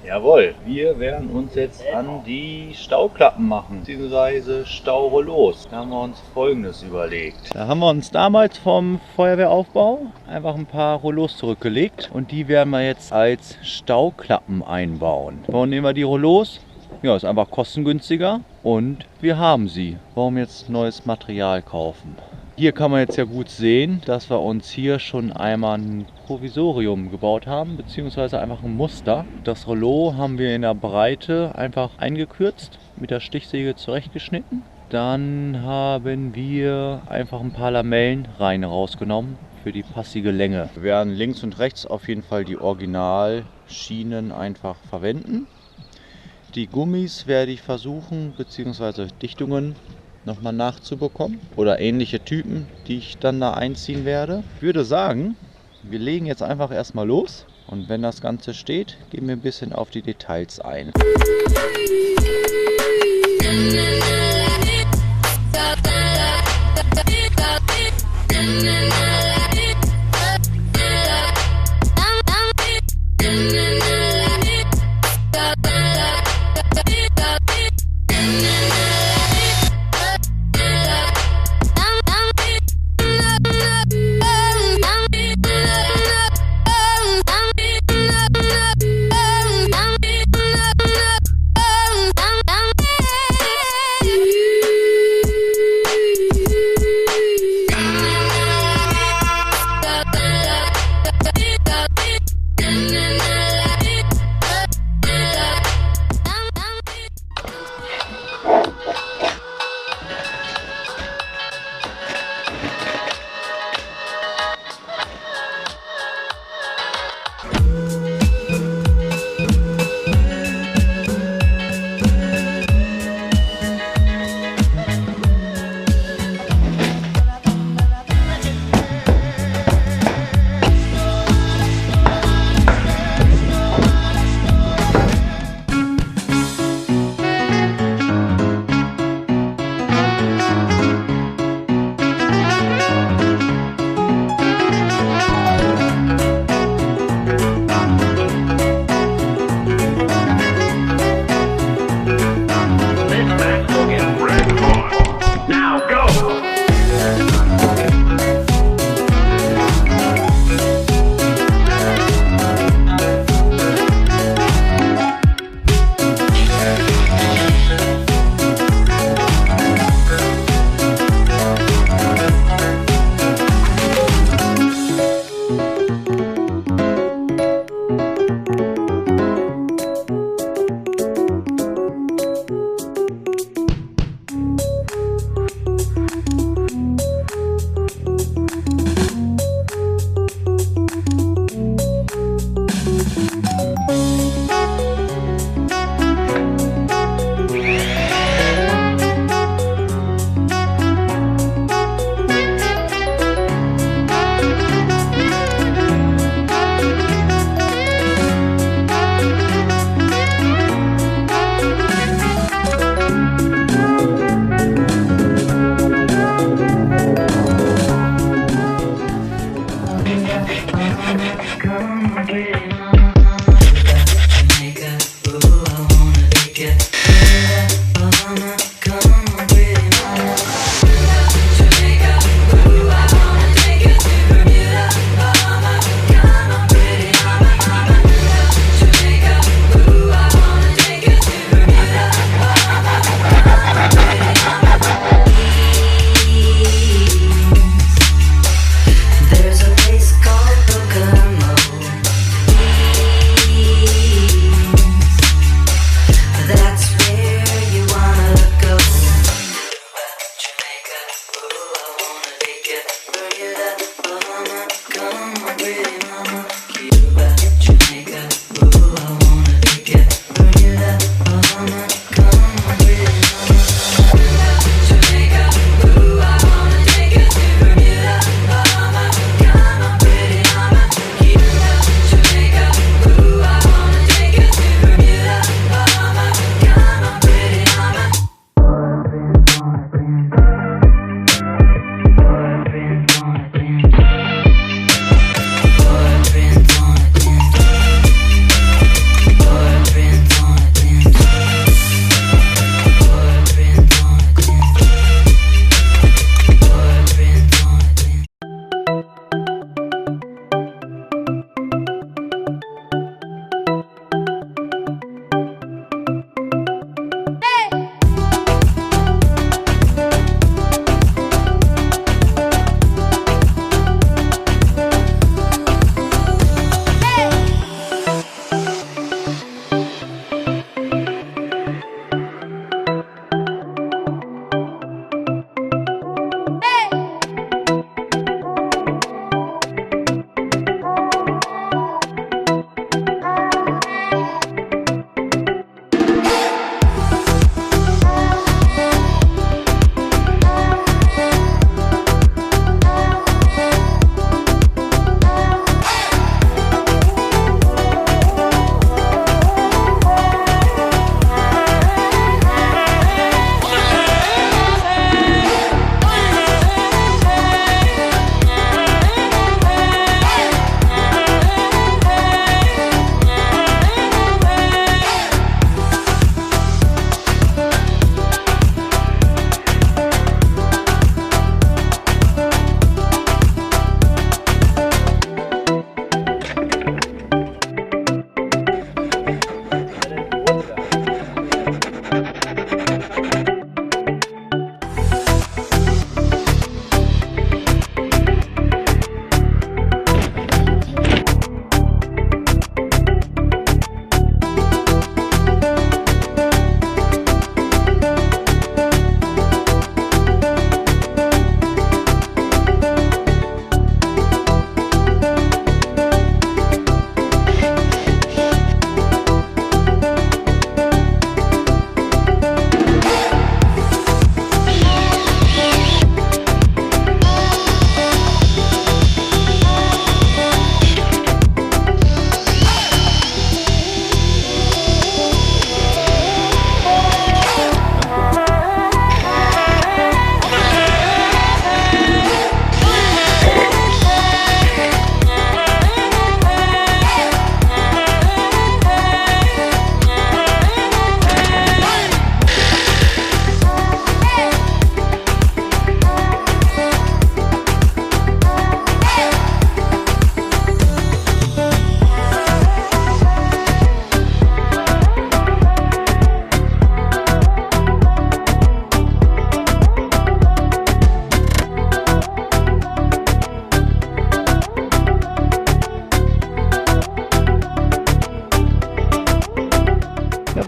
Jawohl, wir werden uns jetzt an die Stauklappen machen, beziehungsweise Staurollos. Da haben wir uns Folgendes überlegt. Da haben wir uns damals vom Feuerwehraufbau einfach ein paar Rollos zurückgelegt und die werden wir jetzt als Stauklappen einbauen. Warum nehmen wir die Rollos? Ja, ist einfach kostengünstiger und wir haben sie. Warum jetzt neues Material kaufen? Hier kann man jetzt ja gut sehen, dass wir uns hier schon einmal ein Provisorium gebaut haben, beziehungsweise einfach ein Muster. Das Rollo haben wir in der Breite einfach eingekürzt, mit der Stichsäge zurechtgeschnitten. Dann haben wir einfach ein paar Lamellen rausgenommen für die passige Länge. Wir werden links und rechts auf jeden Fall die Originalschienen einfach verwenden. Die Gummis werde ich versuchen, beziehungsweise Dichtungen nochmal nachzubekommen oder ähnliche Typen, die ich dann da einziehen werde. Ich würde sagen, wir legen jetzt einfach erstmal los und wenn das Ganze steht, gehen wir ein bisschen auf die Details ein.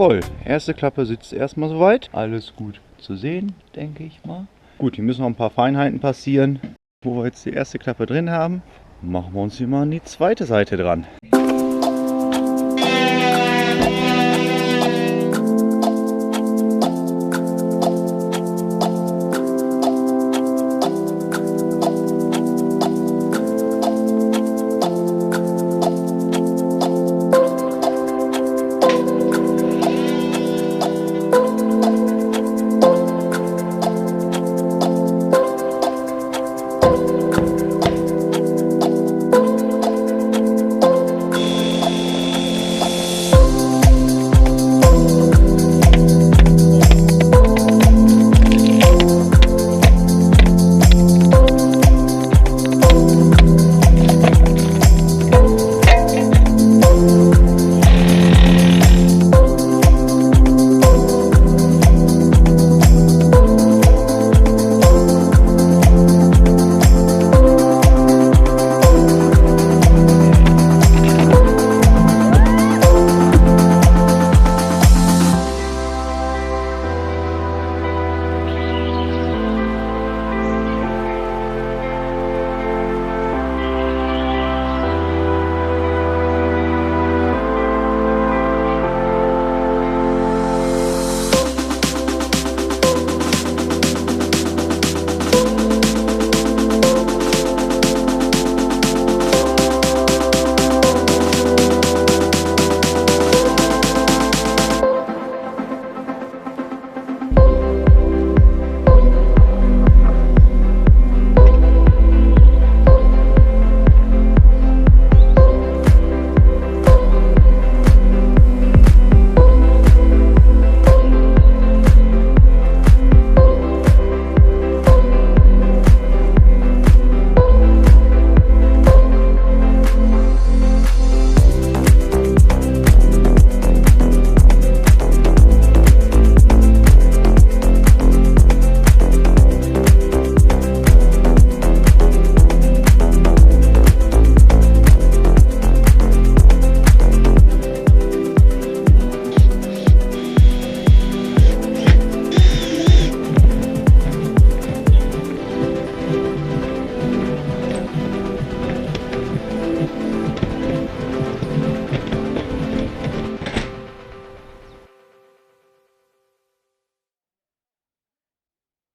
Jawohl, erste Klappe sitzt erstmal soweit. Alles gut zu sehen, denke ich mal. Gut, hier müssen noch ein paar Feinheiten passieren. Wo wir jetzt die erste Klappe drin haben, machen wir uns hier mal an die zweite Seite dran.